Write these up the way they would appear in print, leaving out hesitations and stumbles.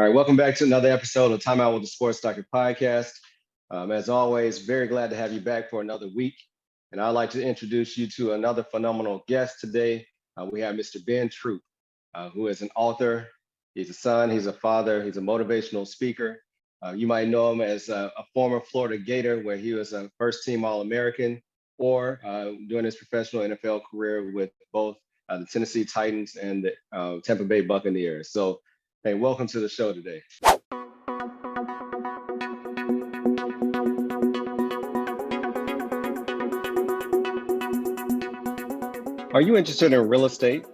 right, welcome back to another episode of TimeOut with the SportsDr podcast. As always, very glad to have you back for another week. And I'd like to introduce you to another phenomenal guest today. We have Mr. Ben Troupe, who is an author. He's a son, he's a father, he's a motivational speaker. You might know him as a former Florida Gator, where he was a first-team All-American, or doing his professional NFL career with both the Tennessee Titans and the Tampa Bay Buccaneers. So, hey, welcome to the show today. Are you interested in real estate?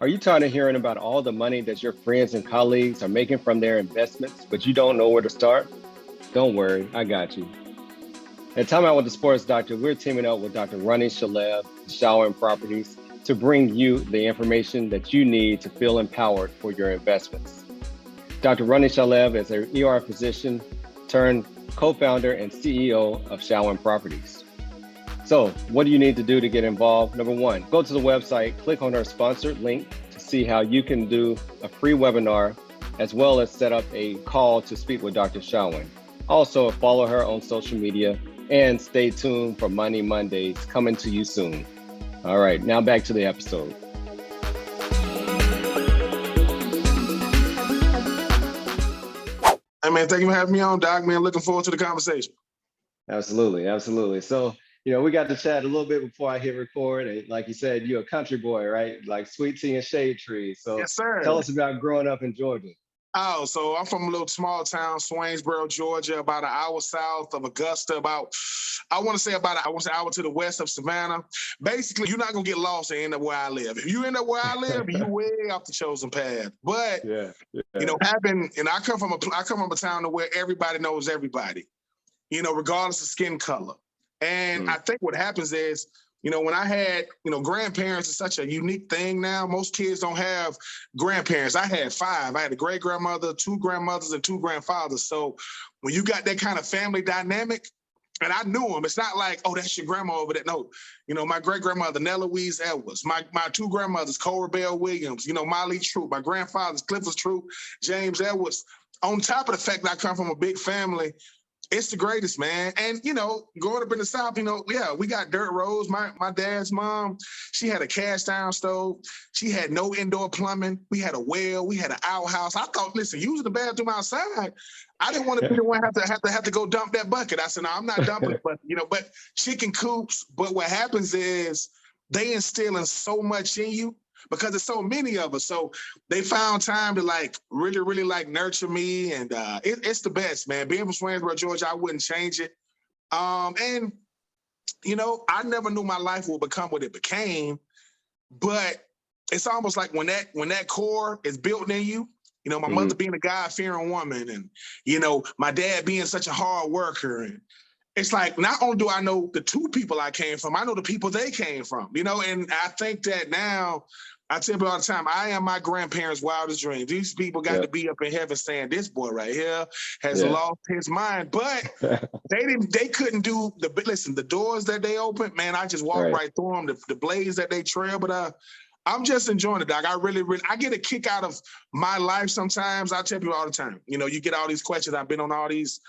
Are you tired of hearing about all the money that your friends and colleagues are making from their investments, but you don't know where to start? Don't worry, I got you. At TimeOut with the SportsDr, we're teaming up with Dr. Ronnie, Shalev, Shalwin Properties to bring you the information that you need to feel empowered for your investments. Dr. Ronnie Shalev is an ER physician turned co-founder and CEO of Shalwin Properties. So what do you need to do to get involved? Number one, go to the website, click on our sponsored link to see how you can do a free webinar, as well as set up a call to speak with Dr. Shalwin. Also follow her on social media and stay tuned for Money Mondays coming to you soon. All right, now back to the episode. Hey man, thank you for having me on, Doc. Man, looking forward to the conversation. Absolutely. So, we got to chat a little bit before I hit record. And like you said, you're a country boy, right? Like sweet tea and shade trees. So yes, sir. Tell us about growing up in Georgia. Oh, so I'm from a little small town, Swainsboro, Georgia, about an hour south of Augusta, I want to say an hour to the west of Savannah. Basically, you're not going to get lost and end up where I live. If you end up where I live, you way off the chosen path. But, I come from a town where everybody knows everybody, regardless of skin color. And I think what happens is, when I had, grandparents is such a unique thing now. Most kids don't have grandparents. I had 5. I had a great-grandmother, 2 grandmothers, and 2 grandfathers. So when you got that kind of family dynamic, and I knew them, it's not like, oh, that's your grandma over there. No, my great-grandmother, Nella Louise Edwards, my 2 grandmothers, Cora Bell Williams, Molly Troupe, my grandfather's Clifford Troupe, James Edwards. On top of the fact that I come from a big family, it's the greatest, man. And, growing up in the South, we got dirt roads. My dad's mom, she had a cast iron stove. She had no indoor plumbing. We had a well. We had an outhouse. I thought, listen, using the bathroom outside, I didn't want to be the one have to go dump that bucket. I said, no, I'm not dumping it, but chicken coops. But what happens is they instilling so much in you, because there's so many of us. So they found time to really nurture me. And it's the best, man. Being from Swainsboro, Georgia, I wouldn't change it. I never knew my life would become what it became, but it's almost like when that core is built in you, my mother being a God-fearing woman, and, my dad being such a hard worker, and it's like, not only do I know the 2 people I came from, I know the people they came from, and I think that now, I tell people all the time, I am my grandparents' wildest dream. These people got to be up in heaven saying, this boy right here has lost his mind. But they couldn't do the doors that they opened, man, I just walked right through them, the blades that they trail. But I'm just enjoying it, Doc. I get a kick out of my life sometimes. I tell people all the time, you get all these questions. I've been on all these,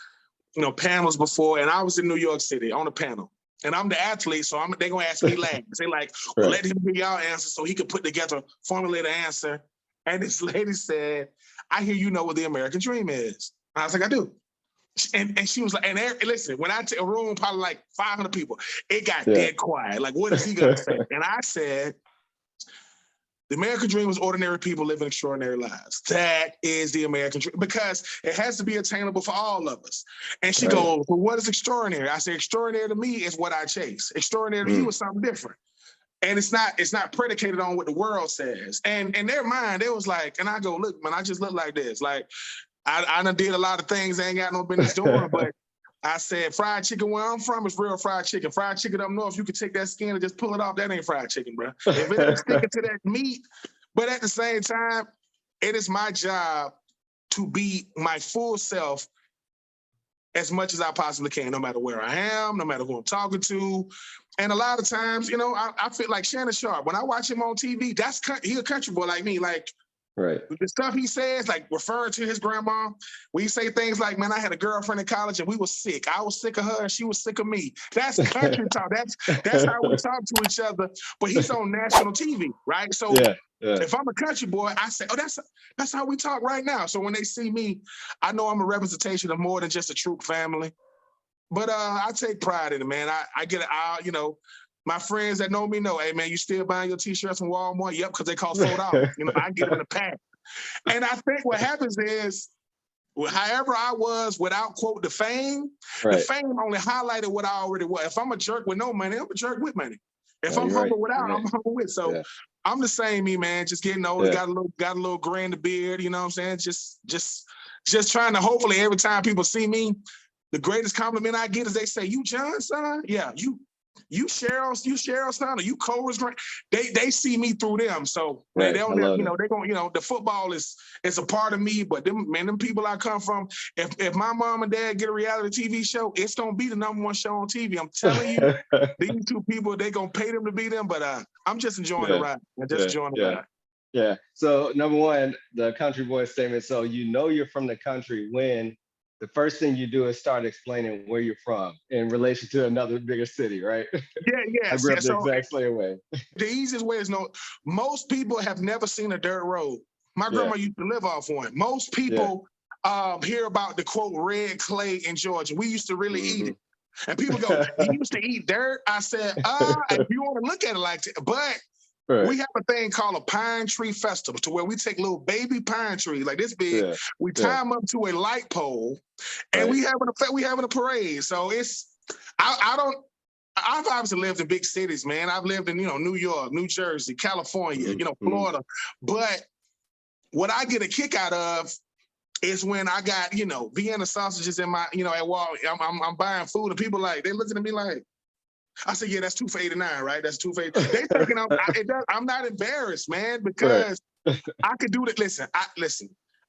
panels before, and I was in New York City on a panel. And I'm the athlete, so they're going to ask me last. They well, let him hear y'all answer so he could put together, formulate an answer. And this lady said, I hear you know what the American dream is. And I was like, I do. And she was like, and listen, when I take a room, probably like 500 people, it got dead quiet. Like, what is he going to say? And I said, the American dream is ordinary people living extraordinary lives. That is the American dream, because it has to be attainable for all of us. And she goes, well, what is extraordinary? I say, extraordinary to me is what I chase. Extraordinary to you is something different. And it's not predicated on what the world says. And in their mind, it was like, and I go, look, man, I just look like this. Like, I done did a lot of things I ain't got no business doing, but I said, fried chicken where I'm from is real fried chicken. Fried chicken up north, you can take that skin and just pull it off. That ain't fried chicken, bro. If it ain't sticking to that meat, but at the same time, it is my job to be my full self as much as I possibly can, no matter where I am, no matter who I'm talking to. And a lot of times, I feel like Shannon Sharp. When I watch him on TV, he a country boy like me. Like, Right. The stuff he says, like referring to his grandma, we say things like, man, I had a girlfriend in college and we were sick. I was sick of her and she was sick of me. That's country talk. That's how we talk to each other. But he's on national TV, right? So if I'm a country boy, I say, oh, that's how we talk right now. So when they see me, I know I'm a representation of more than just a Troupe family. But I take pride in it, man. I get it. You know, my friends that know me know, hey, man, you still buying your T-shirts from Walmart? Yep, because they cost $4. You know, I get them in a pack. And I think what happens is, however I was without, quote, the fame only highlighted what I already was. If I'm a jerk with no money, I'm a jerk with money. If I'm humble without, I'm humble with. So I'm the same me, man. Just getting older, got a little gray in the beard, you know what I'm saying? Just trying to, hopefully every time people see me, the greatest compliment I get is they say, you John's son? Yeah, you Cheryl's son, or you Cora's grand. They see me through them. So man, they don't never, you know, they going, you know, the football is a part of me, but them people I come from, if my mom and dad get a reality TV show, it's gonna be the #1 show on TV. I'm telling you, these two people, they gonna pay them to be them, but I'm just enjoying the ride. I'm just enjoying the ride. Yeah. So #1, the country boy statement. So you know you're from the country when the first thing you do is start explaining where you're from in relation to another bigger city, right? Yeah. I grew up the exact same way. The easiest way is most people have never seen a dirt road. My grandma used to live off one. Most people hear about the, quote, red clay in Georgia. We used to really eat it. And people go, you used to eat dirt? I said, if you want to look at it like that, but we have a thing called a pine tree festival, to where we take little baby pine trees like this big, we tie them up to a light pole, and we having a parade. So I've obviously lived in big cities, man. I've lived in, you know, New York, New Jersey, California, you know, Florida. But what I get a kick out of is when I got, you know, Vienna sausages in my, you know, at Walmart. I'm buying food and people like, they looking at me like, I said, yeah, that's 2 for $89, right? That's 2 for $8. They thinking I'm not embarrassed, man, because I could do that. Listen,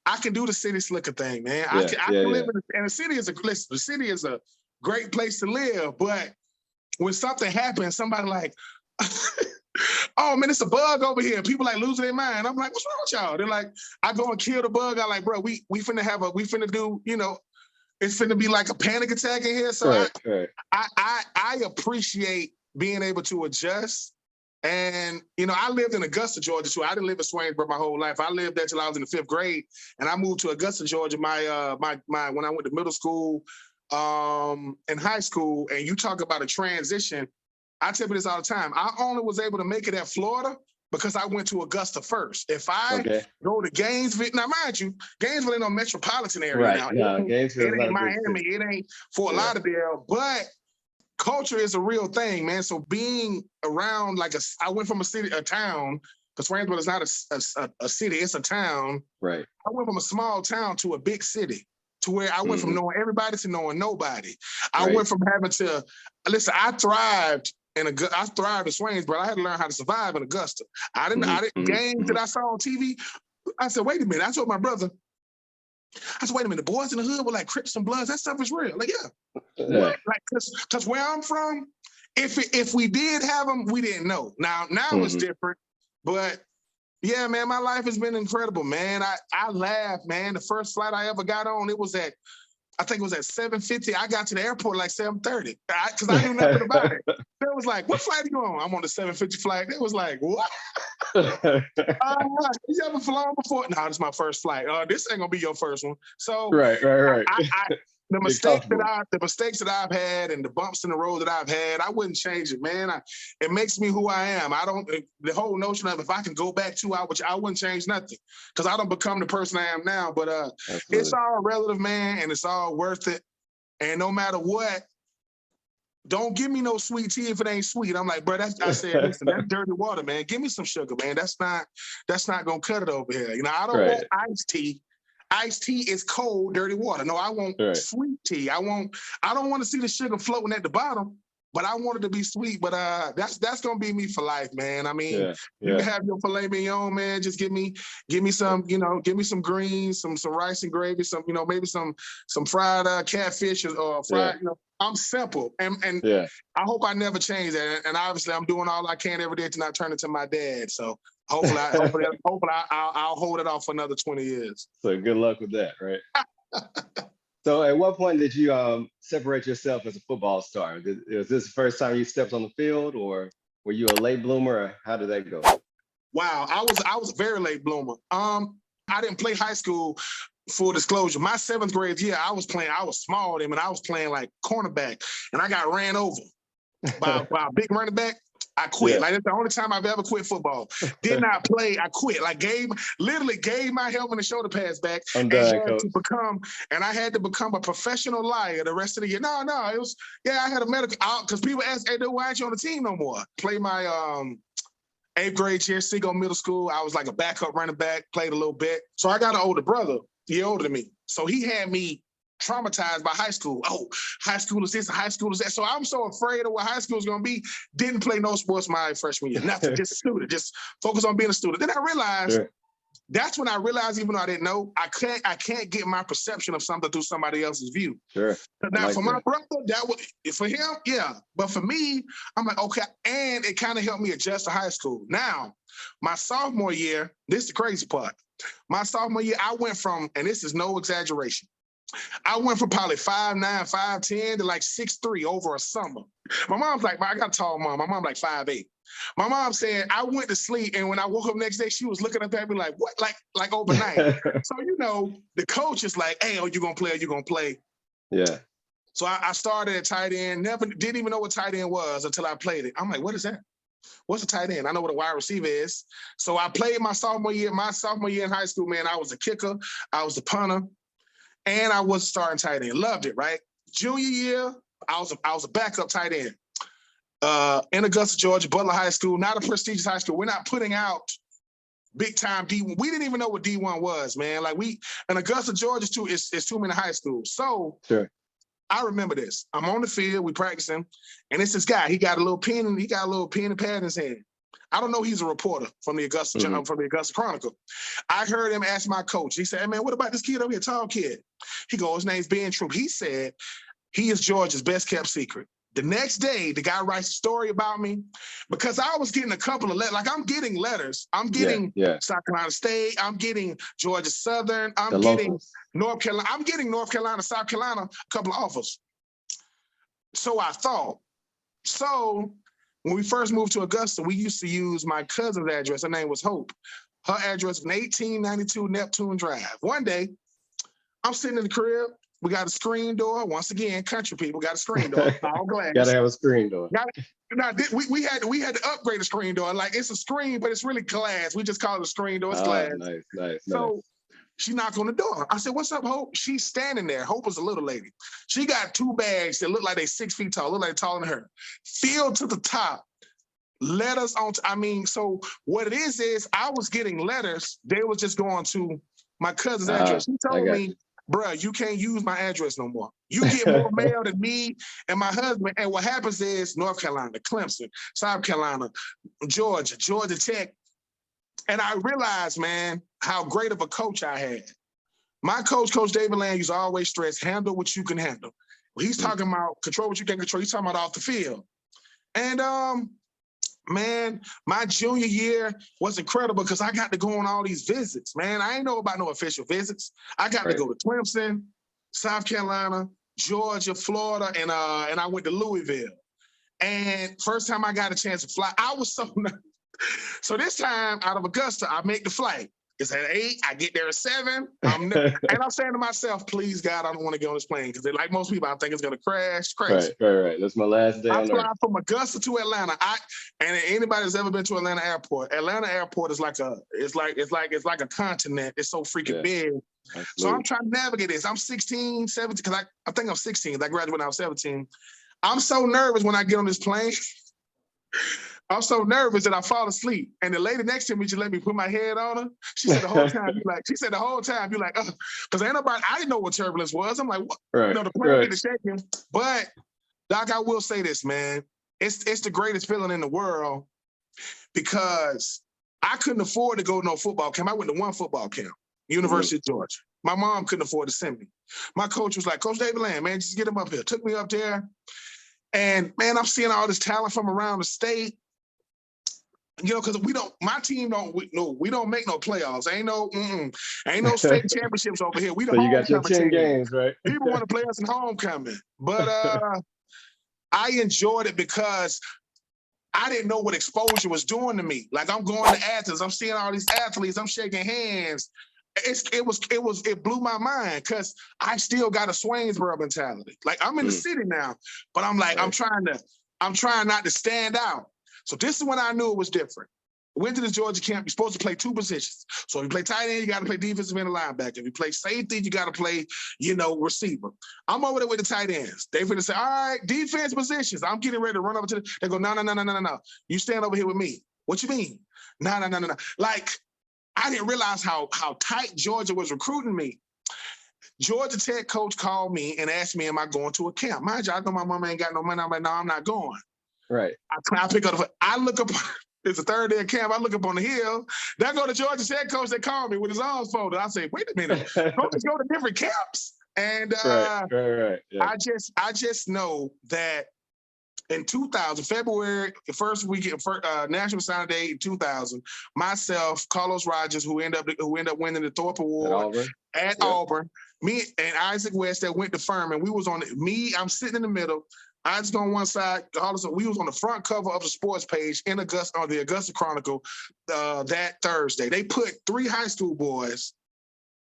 I can do the city slicker thing, man. I can live in the city the city is a great place to live, but when something happens, somebody like, oh man, it's a bug over here. People like losing their mind. I'm like, what's wrong with y'all? They're like, I go and kill the bug. I'm like, bro, we finna do, you know, it's finna be like a panic attack in here. So I appreciate being able to adjust. And, you know, I lived in Augusta, Georgia, too. I didn't live in Swainsboro my whole life. I lived there till I was in the 5th grade. And I moved to Augusta, Georgia, when I went to middle school and high school. And you talk about a transition. I tell you this all the time. I only was able to make it at Florida because I went to Augusta first. If I go to Gainesville, now mind you, Gainesville ain't no metropolitan area now. It ain't Miami. It ain't Fort Lauderdale. But culture is a real thing, man. So being around I went from a town, because Swansboro is not a city, it's a town. Right. I went from a small town to a big city, to where I went from knowing everybody to knowing nobody. I went from having to, listen, I thrived in Swainsboro. I had to learn how to survive in Augusta. I didn't games that I saw on TV. I said, wait a minute. I told my brother, wait a minute, the boys in the hood were like Crips and Bloods. That stuff is real. Like, what? Like, cause where I'm from, if we did have them, we didn't know. Now it's different. But yeah, man, my life has been incredible, man. I laughed, man. The first flight I ever got on, I think it was at 7:50. I got to the airport like 7:30 because I knew nothing about it. They was like, what flight are you on? I'm on the 7:50 flight. It was like, what? You ever flown before? No, this is my first flight. This ain't gonna be your first one. So right. The mistakes that I've had and the bumps in the road that I've had, I wouldn't change it, man. It makes me who I am. The whole notion of if I can go back 2 hours, I wouldn't change nothing because I don't become the person I am now. But it's all relative, man, and it's all worth it. And no matter what, don't give me no sweet tea if it ain't sweet. I'm like, bro, I said, listen, that's dirty water, man. Give me some sugar, man. That's not gonna cut it over here. You know, I don't want iced tea. Iced tea is cold, dirty water. No, I want sweet tea. I don't want to see the sugar floating at the bottom, but I want it to be sweet. But that's gonna be me for life, man. I mean, you can have your filet mignon, man. Just give me some, give me some greens, some rice and gravy, some, maybe some fried catfish or fried, I'm simple. And I hope I never change that. And obviously I'm doing all I can every day to not turn into my dad. So I'll hold it off for another 20 years. So good luck with that, right? So at what point did you separate yourself as a football star? Was this the first time you stepped on the field, or were you a late bloomer, or how did that go? Wow, I was a very late bloomer. I didn't play high school. Full disclosure, my 7th grade year, I was small then, and I was playing like cornerback, and I got ran over by a big running back. I quit. Like, that's the only time I've ever quit football. Did not play. I quit. Like, literally gave my helmet and shoulder pads back. I'm done, Coach. I had to become a professional liar the rest of the year. No, it was, I had a medical, because people asked, hey, why aren't you on the team no more? Play my 8th grade year, Seagull Middle School. I was like a backup running back, played a little bit. So I got an older brother, a year older than me. So he had me traumatized by high school. Oh, high school is this, high school is that. So I'm so afraid of what high school is going to be. Didn't play no sports my freshman year. Nothing, just a student. Just focus on being a student. Then I realized, that's when I realized, even though I didn't know, I can't get my perception of something through somebody else's view. Sure. Now, for my brother, that was, for him, yeah. But for me, I'm like, okay. And it kind of helped me adjust to high school. Now, my sophomore year, this is the crazy part. My sophomore year, I went from, and this is no exaggeration, I went from probably 5'9", 5'10" to like 6'3" over a summer. My mom's like, I got a tall mom. My mom like 5'8". My mom said I went to sleep, and when I woke up next day, she was looking up at me like, what? Like overnight. So, the coach is like, hey, you gonna play or you gonna play? Yeah. So I started at tight end, didn't even know what tight end was until I played it. I'm like, what is that? What's a tight end? I know what a wide receiver is. So I played my sophomore year. My sophomore year in high school, man, I was a kicker, I was the punter, and I was a starting tight end. Loved it, right? Junior year, I was a backup tight end. In Augusta, Georgia, Butler High School, not a prestigious high school. We're not putting out big time D1. We didn't even know what D1 was, man. Like, in Augusta, Georgia, is too many high schools. So sure. I remember this. I'm on the field, we practicing, and it's this guy. He got a little pen and pad in his hand. I don't know, he's a reporter from the Augusta from the Augusta Chronicle. I heard him ask my coach. He said, hey, man, what about this kid over here, tall kid? He goes, his name's Ben Troupe. He said he is Georgia's best kept secret. The next day, the guy writes a story about me because I was getting a couple of letters. Like, I'm getting letters. I'm getting South Carolina State. I'm getting Georgia Southern. I'm getting North Carolina. I'm getting North Carolina, South Carolina, a couple of offers. So I thought. So when we first moved to Augusta, we used to use my cousin's address. Her name was Hope. Her address was 1892 Neptune Drive. One day, I'm sitting in the crib. We got a screen door. Once again, country people got a screen door. All glass. Gotta have a screen door. We had to upgrade the screen door. Like, it's a screen, but it's really glass. We just call it a screen door. It's glass. Nice. So she knocked on the door. I said, what's up, Hope? She's standing there. Hope was a little lady. She got 2 bags that look like they 6 feet tall, look like they're taller than her. Filled to the top. Letters on, so what it is I was getting letters. They was just going to my cousin's address. She told me, bruh, you can't use my address no more. You get more mail than me and my husband. And what happens is North Carolina, Clemson, South Carolina, Georgia Tech. And I realized, man, how great of a coach I had. My coach, Coach David Land, used to always stress, handle what you can handle. He's talking about control what you can control. He's talking about off the field. And man, my junior year was incredible because I got to go on all these visits, man. I ain't know about no official visits. I got to go to Clemson, South Carolina, Georgia, Florida, and I went to Louisville. And first time I got a chance to fly, I was so nervous. So this time out of Augusta, I make the flight. It's at 8. I get there at 7. And I'm saying to myself, please, God, I don't want to get on this plane because, like most people, I think it's going to crash. Crazy. Right. That's my last day on Earth. I fly from Augusta to Atlanta. And anybody that's ever been to Atlanta Airport is like a continent. It's so freaking big. Absolutely. So I'm trying to navigate this. I'm 16, 17, because I think I'm 16. I graduated when I was 17. I'm so nervous when I get on this plane. I'm so nervous that I fall asleep. And the lady next to me just let me put my head on her. She said the whole time, you're like, because ain't nobody, I didn't know what turbulence was. I'm like, what? Right, the plane is shaking. But Doc, I will say this, man. It's the greatest feeling in the world because I couldn't afford to go to no football camp. I went to one football camp, University of Georgia. My mom couldn't afford to send me. My coach was like, Coach David Land, man, just get him up here. Took me up there. And man, I'm seeing all this talent from around the state. You know, because my team we don't make no playoffs. Ain't no state championships over here. We the So you got your homecoming 10 team. games, right? People want to play us in homecoming. But I enjoyed it because I didn't know what exposure was doing to me. Like, I'm going to Athens, I'm seeing all these athletes, I'm shaking hands. It blew my mind because I still got a Swainsboro mentality. Like, I'm in the city now, but I'm like, Right. I'm trying not to stand out. So this is when I knew it was different. Went to the Georgia camp. You're supposed to play two positions. So if you play tight end, you got to play defensive end and linebacker. If you play safety, you got to play, receiver. I'm over there with the tight ends. They finna say, all right, defense positions. I'm getting ready to run over to they go, no. You stand over here with me. What you mean? No. Like, I didn't realize how tight Georgia was recruiting me. Georgia Tech coach called me and asked me, am I going to a camp? Mind you, I know my mama ain't got no money. I'm like, no, I'm not going. Right. I pick up, I look up, it's the third day of camp, I look up on the hill, there go the Georgia Tech coach that called me with his arms folded. I say, wait a minute, coaches go to different camps. And right. Yeah. I just know that in 2000, February, first weekend, National Signing Day in 2000, myself, Carlos Rogers, who ended up winning the Thorpe Award at Auburn, me and Isaac West that went to Furman, we was on I'm sitting in the middle, Isaac on one side, we was on the front cover of the sports page in Augusta, on the Augusta Chronicle that Thursday. They put 3 high school boys.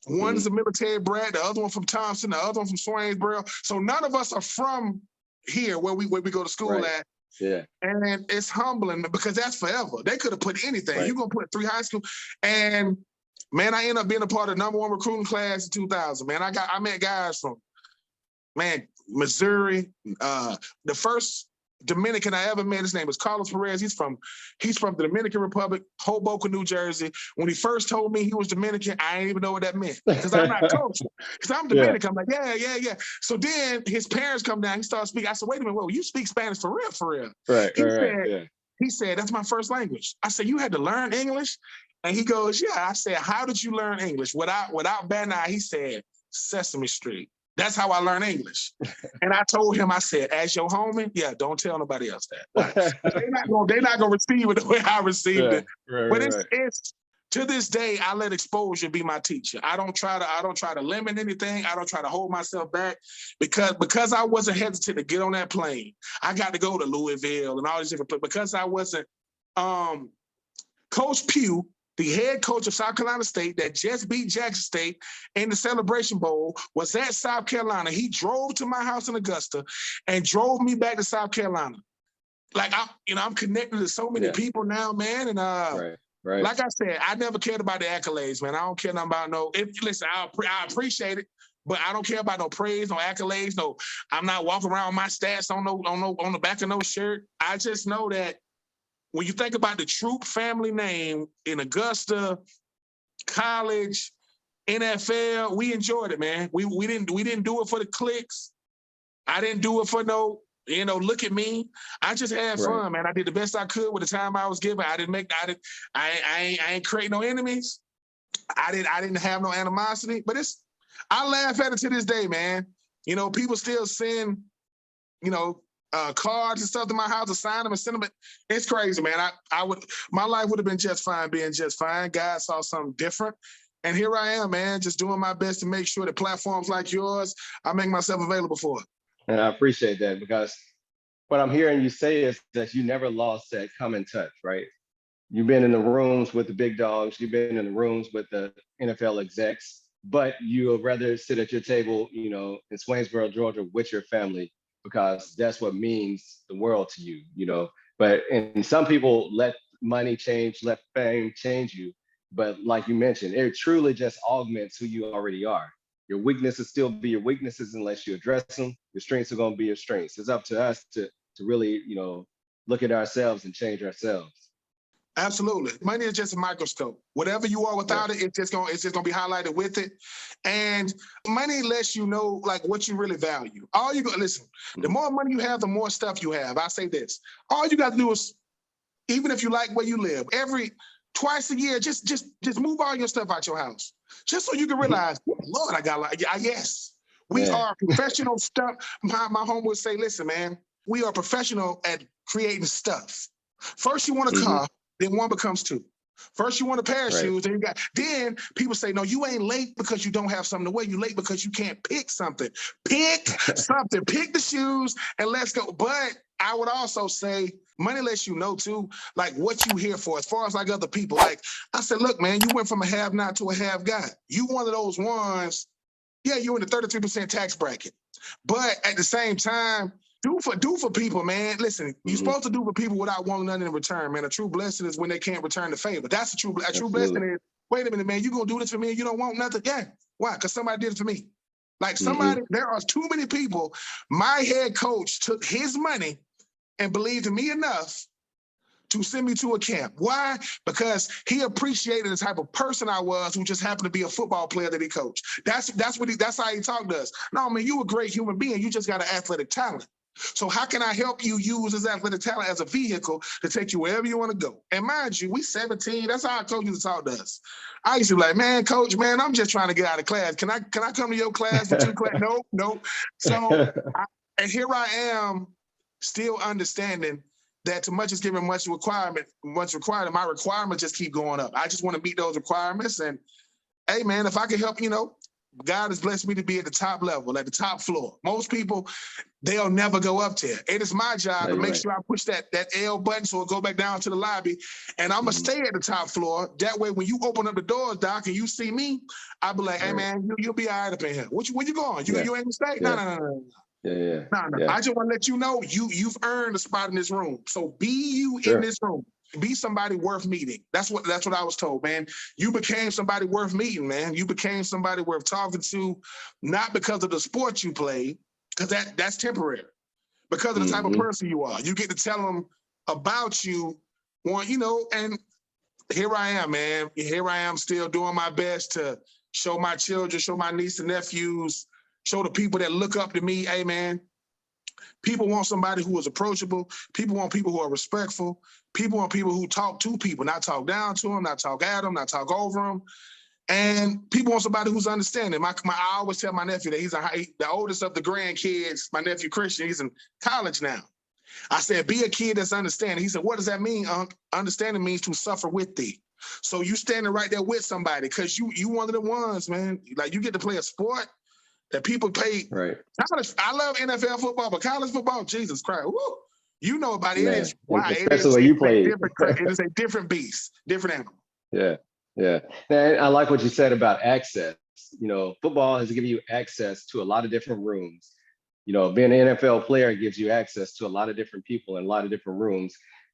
One is a military brat, the other one from Thompson, the other one from Swainsboro. So none of us are from here where we go to school at. Yeah. And it's humbling because that's forever. They could have put anything. You're going to put 3 high school. And, man, I ended up being a part of the #1 recruiting class in 2000. Man, I met guys from, Missouri. The first Dominican I ever met, his name was Carlos Perez. He's from the Dominican Republic, Hoboken, New Jersey. When he first told me he was Dominican, I didn't even know what that meant because I'm not cultured. Because I'm Dominican. I'm like, yeah. So then his parents come down. He started speaking. I said, wait a minute, whoa, you speak Spanish for real? Right. He said, that's my first language. I said, you had to learn English? And he goes, yeah. I said, how did you learn English? Without bad eye, he said, Sesame Street. That's how I learned English. And I told him, I said, as your homie, don't tell nobody else that. Why? They're not gonna receive it the way I received it. But it's to this day, I let exposure be my teacher. I don't try to limit anything. I don't try to hold myself back because I wasn't hesitant to get on that plane. I got to go to Louisville and all these different places because I wasn't Coach Pugh, the head coach of South Carolina State that just beat Jackson State in the Celebration Bowl, was at South Carolina. He drove to my house in Augusta and drove me back to South Carolina. Like, I'm connected to so many people now, man. And like I said, I never cared about the accolades, man. I don't care nothing about listen, I appreciate it, but I don't care about no praise, no accolades, no. I'm not walking around with my stats on the back of no shirt. I just know that when you think about the Troupe family name in Augusta, college, NFL, we enjoyed it, man. We didn't do it for the clicks. I didn't do it for no, look at me. I just had fun, man. I did the best I could with the time I was given. I ain't create no enemies. I didn't have no animosity, but I laugh at it to this day, man. People still send, cards and stuff to my house to sign them and send them. It's crazy, man. My life would have been just fine being just fine. God saw something different. And here I am, man, just doing my best to make sure that platforms like yours, I make myself available for. And I appreciate that because what I'm hearing you say is that you never lost that common touch, right? You've been in the rooms with the big dogs. You've been in the rooms with the NFL execs, but you would rather sit at your table, in Swainsboro, Georgia with your family, because that's what means the world to you, and some people let money change, let fame change you. But like you mentioned, it truly just augments who you already are. Your weaknesses still be your weaknesses unless you address them. Your strengths are going to be your strengths. It's up to us to really, look at ourselves and change ourselves. Absolutely. Money is just a microscope. Whatever you are without it, it's just gonna be highlighted with it. And money lets you know like what you really value. Listen, the more money you have, the more stuff you have. I say this. All you got to do is, even if you like where you live, twice a year, just move all your stuff out your house. Just so you can realize, Lord, I got yes. We are professional stuff. My home would say, listen, man, we are professional at creating stuff. First, you want a car. then one becomes two. First, you want a pair of shoes, then people say, no, you ain't late because you don't have something to wear. You late because you can't pick something. Pick something. Pick the shoes and let's go. But I would also say money lets you know too, like what you here for as far as like other people. Like I said, look, man, you went from a have not to a have got. You one of those ones, yeah, you're in the 33% tax bracket. But at the same time, do for people, man. Listen, you're supposed to do for people without wanting nothing in return, man. A true blessing is when they can't return the favor. That's a true blessing is, wait a minute, man, you gonna do this for me and you don't want nothing? Yeah. Why? Because somebody did it for me. Like somebody, there are too many people. My head coach took his money and believed in me enough to send me to a camp. Why? Because he appreciated the type of person I was who just happened to be a football player that he coached. That's how he talked to us. No, man, you a great human being. You just got an athletic talent. So how can I help you use this athletic talent as a vehicle to take you wherever you want to go? And mind you, we 17. That's how our coach used to talk to us. I used to be like, man, coach, man, I'm just trying to get out of class. Can I come to your class for 2 classes? No. So, and here I am still understanding that too much is given, much required, and my requirements just keep going up. I just want to meet those requirements. And hey, man, if I can help, God has blessed me to be at the top level, at the top floor. Most people, they'll never go up there. It is my job to make sure I push that L button so it'll go back down to the lobby. And I'm going to stay at the top floor. That way, when you open up the doors, Doc, and you see me, I'll be like, hey, man, you'll be all right up in here. Where you going? You ain't going to stay? No. No. I just want to let you know you've earned a spot in this room. So be you in this room. Be somebody worth meeting. That's what I was told, man. You became somebody worth meeting, man. You became somebody worth talking to, not because of the sport you played, because that's temporary. Because of the type of person you are. You get to tell them about you, and here I am, man. Here I am still doing my best to show my children, show my nieces and nephews, show the people that look up to me, hey, man, people want somebody who is approachable. People want people who are respectful. People want people who talk to people, not talk down to them, not talk at them, not talk over them. And people want somebody who's understanding. I always tell my nephew that he's the oldest of the grandkids. My nephew Christian, he's in college now. I said, be a kid that's understanding. He said, what does that mean, Unc? Understanding means to suffer with thee. So you standing right there with somebody because you one of the ones, man. Like you get to play a sport that people pay. Right. College, I love NFL football, but college football, Jesus Christ, woo! You know about it. Man, it is why especially when you play. It is a different beast, different animal. Yeah. And I like what you said about access. Football has given you access to a lot of different rooms. Being an NFL player gives you access to a lot of different people in a lot of different rooms.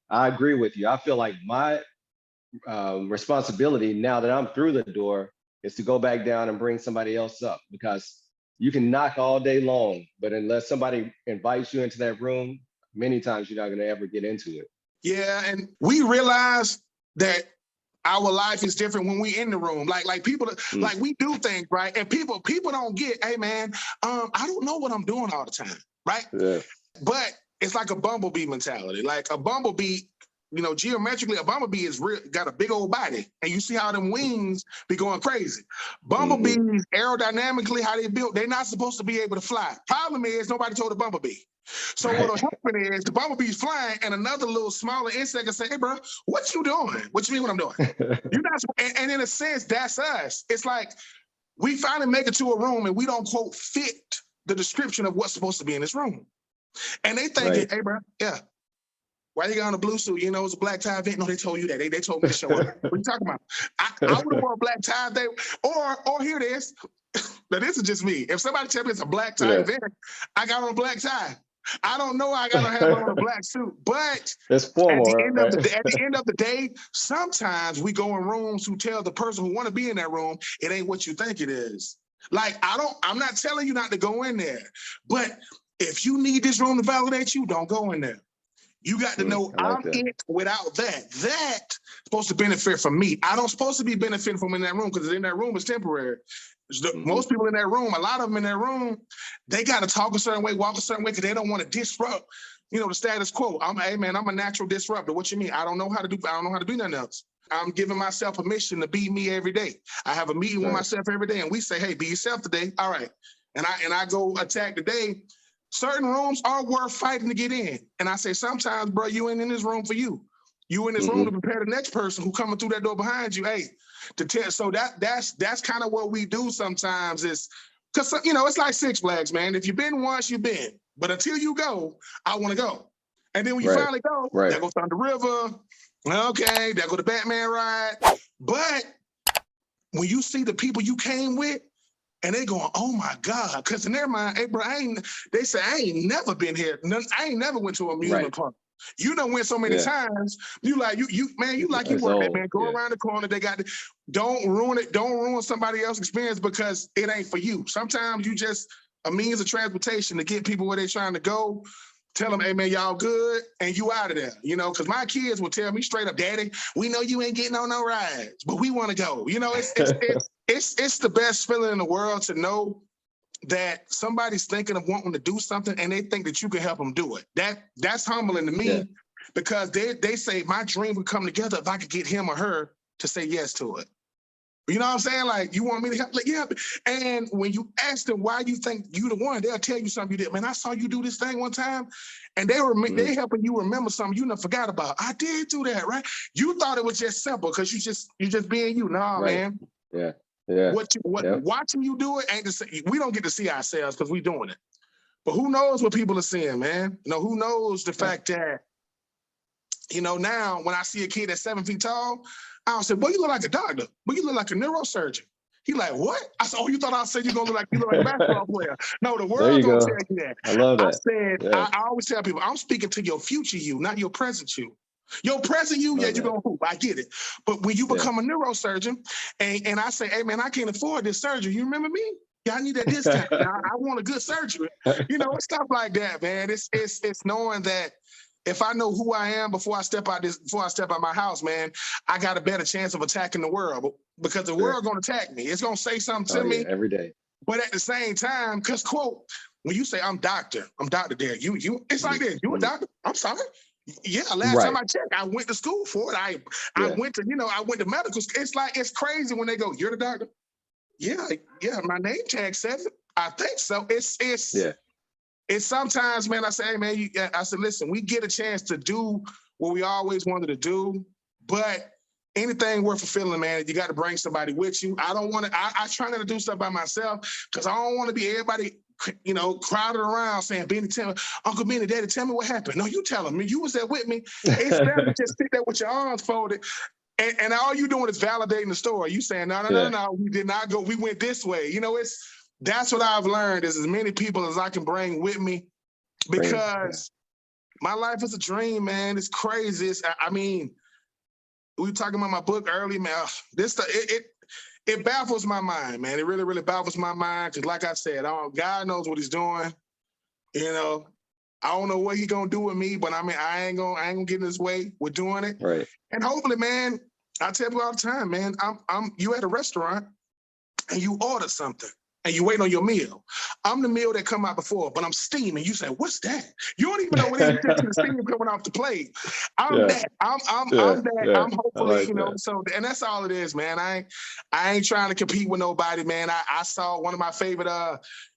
I agree with you. I feel like my responsibility now that I'm through the door is to go back down and bring somebody else up, because you can knock all day long, but unless somebody invites you into that room, many times you're not going to ever get into it. Yeah, and we realize that our life is different when we in the room. Like people, like we do things, right? And people don't get, hey, man, I don't know what I'm doing all the time, right? Yeah. But it's like a bumblebee mentality. Like a bumblebee, geometrically, a bumblebee got a big old body, and you see how them wings be going crazy. Bumblebees, aerodynamically, how they built, they're not supposed to be able to fly. Problem is, nobody told a bumblebee. So what'll happen is the bumblebee's flying, and another little smaller insect will say, hey, bro, what you doing? What you mean what I'm doing? You're not, and in a sense, that's us. It's like we finally make it to a room, and we don't, quote, fit the description of what's supposed to be in this room. And they thinking, hey, bro, yeah. Why you got on a blue suit? It's a black tie event. No, they told you that. They told me to show up. What are you talking about? I would have worn a black tie. Or here it is. Now, this is just me. If somebody tell me it's a black tie event, I got on a black tie. I don't know I got to have on a black suit. But it's formal, at the end of the day, sometimes we go in rooms who tell the person who want to be in that room, it ain't what you think it is. Like, I'm not telling you not to go in there. But if you need this room to validate you, don't go in there. You got to know I'm it without that. That's supposed to benefit from me. I don't supposed to be benefiting from in that room because in that room is temporary. Most people in that room, a lot of them in that room, they got to talk a certain way, walk a certain way because they don't want to disrupt, the status quo. I'm a natural disruptor. What you mean? I don't know how to do nothing else. I'm giving myself permission to be me every day. I have a meeting with myself every day, and we say, hey, be yourself today. All right. And I go attack the day. Certain rooms are worth fighting to get in. And I say, sometimes, bro, you ain't in this room for you. You in this room to prepare the next person who coming through that door behind you. Hey, to tell. So that's kind of what we do sometimes is because it's like Six Flags, man. If you've been once, you've been. But until you go, I want to go. And then when you finally go, there goes Thunder River. Okay, there go the Batman ride. But when you see the people you came with, and they going, oh my God, because in their mind, hey, bro, they say, I ain't never been here. I ain't never went to an amusement park. You done went so many times. You like, you work that, man. Go around the corner. They got don't ruin it. Don't ruin somebody else's experience because it ain't for you. Sometimes you just a means of transportation to get people where they're trying to go. Tell them, hey, man, y'all good, and you out of there, because my kids will tell me straight up, Daddy, we know you ain't getting on no rides, but we want to go. It's the best feeling in the world to know that somebody's thinking of wanting to do something and they think that you can help them do it. That's humbling to me because they say my dream would come together if I could get him or her to say yes to it. You know what I'm saying? Like, you want me to help? Like, yeah. And when you ask them why you think you the one, they'll tell you something you did. Man, I saw you do this thing one time, and they helping you remember something you never forgot about. I did do that, right? You thought it was just simple because you just being you. Nah, man. Yeah. Yeah. Watching you do it ain't the same. We don't get to see ourselves because we doing it. But who knows what people are seeing, man? Who knows the fact that, now when I see a kid that's 7 feet tall, I say, boy, you look like a doctor. Boy, you look like a neurosurgeon. He like, what? I said, oh, you thought I said you look like a basketball player. No, the world gonna tell you that. I love that. I said, I always tell people, I'm speaking to your future you, not your present you. Your present you, you're gonna hoop. I get it. But when you become a neurosurgeon and I say, hey man, I can't afford this surgery. You remember me? Yeah, I need that discount. I want a good surgery. It's stuff like that, man. It's knowing that if I know who I am before I step out my house, man, I got a better chance of attacking the world because the world gonna attack me. It's gonna say something to me every day. But at the same time, because quote, when you say I'm Dr.Derrick, you it's like this. You a doctor? I'm sorry. Yeah, last time I checked, I went to school for it. I went to medical school. It's crazy when they go, you're the doctor? Yeah, my name tag says it. I think so. It's sometimes, man, I say, hey, man, I said, listen, we get a chance to do what we always wanted to do, but anything worth fulfilling, man, you got to bring somebody with you. I don't want to, I try not to do stuff by myself because I don't want to be everybody, crowded around saying, Benny, tell me, Uncle Benny, Daddy, tell me what happened. No, you tell me. You was there with me. It's better to just sit there with your arms folded. And all you doing is validating the story. You saying, no, we did not go. We went this way. That's what I've learned is as many people as I can bring with me because my life is a dream, man. It's crazy. We were talking about my book early, man. It baffles my mind, man. It really, really baffles my mind because like I said, God knows what he's doing. I don't know what he's going to do with me, but I ain't gonna get in his way with doing it. Right. And hopefully, man, I tell people all the time, man, you at a restaurant and you order something and you waiting on your meal. I'm the meal that come out before, but I'm steaming. You say, what's that? You don't even know what it is until the steam coming off the plate. I'm that. I'm that. Yeah. I'm hopefully, that. so, and that's all it is, man. I ain't trying to compete with nobody, man. I saw one of my favorite,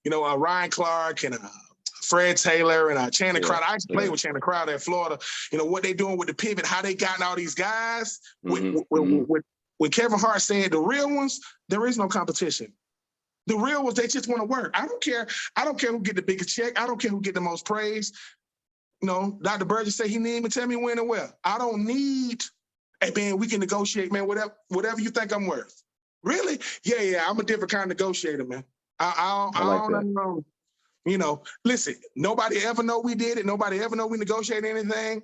Ryan Clark and Fred Taylor and Channing Crowder. I used to play with Channing Crowder in Florida. What they doing with the pivot, how they gotten all these guys. When Kevin Hart said the real ones, there is no competition. The real ones, they just want to work. I don't care who get the biggest check. I don't care who get the most praise. Dr. Burgess said he didn't even tell me when and where. I don't need, hey man, we can negotiate, man, whatever you think I'm worth. Really? Yeah, I'm a different kind of negotiator, man. I don't know. Listen, nobody ever know we did it. Nobody ever know we negotiated anything.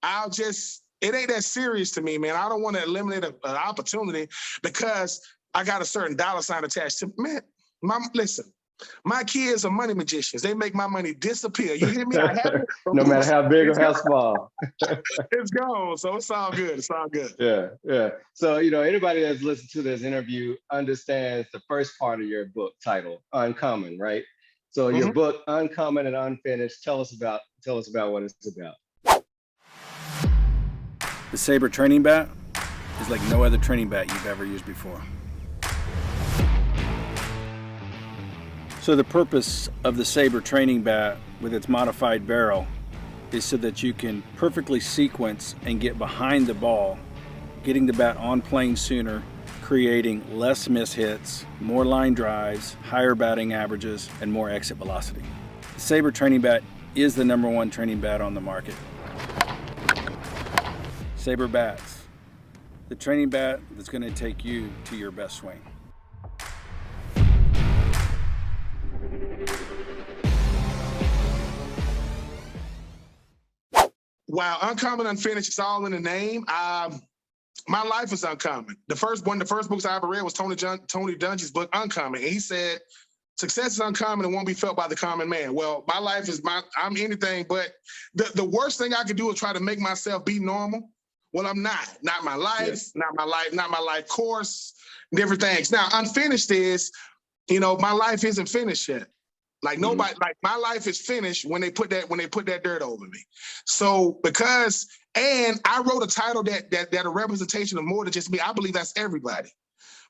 It ain't that serious to me, man. I don't want to eliminate an opportunity because I got a certain dollar sign attached to man. Listen, my kids are money magicians. They make my money disappear. You hear me? I have it. No matter how big or how small. It's gone. So it's all good. It's all good. Yeah. So, anybody that's listened to this interview understands the first part of your book title, Uncommon, right? So your book, Uncommon and Unfinished, tell us about what it's about. The Sabre training bat is like no other training bat you've ever used before. So the purpose of the Sabre training bat with its modified barrel is so that you can perfectly sequence and get behind the ball, getting the bat on plane sooner, creating less miss hits, more line drives, higher batting averages, and more exit velocity. The Sabre training bat is the #1 training bat on the market. Sabre Bats, the training bat that's going to take you to your best swing. Wow, uncommon, unfinished, it's all in the name. My life is uncommon. The first books I ever read was Tony Dungy's book, Uncommon. And he said, success is uncommon and won't be felt by the common man. Well, my life is I'm anything, but the worst thing I could do is try to make myself be normal. Well, I'm not. Not my life, yes. not my life course, different things. Now, unfinished is, my life isn't finished yet. Like nobody, like my life is finished when they put that dirt over me. So and I wrote a title that a representation of more than just me. I believe that's everybody.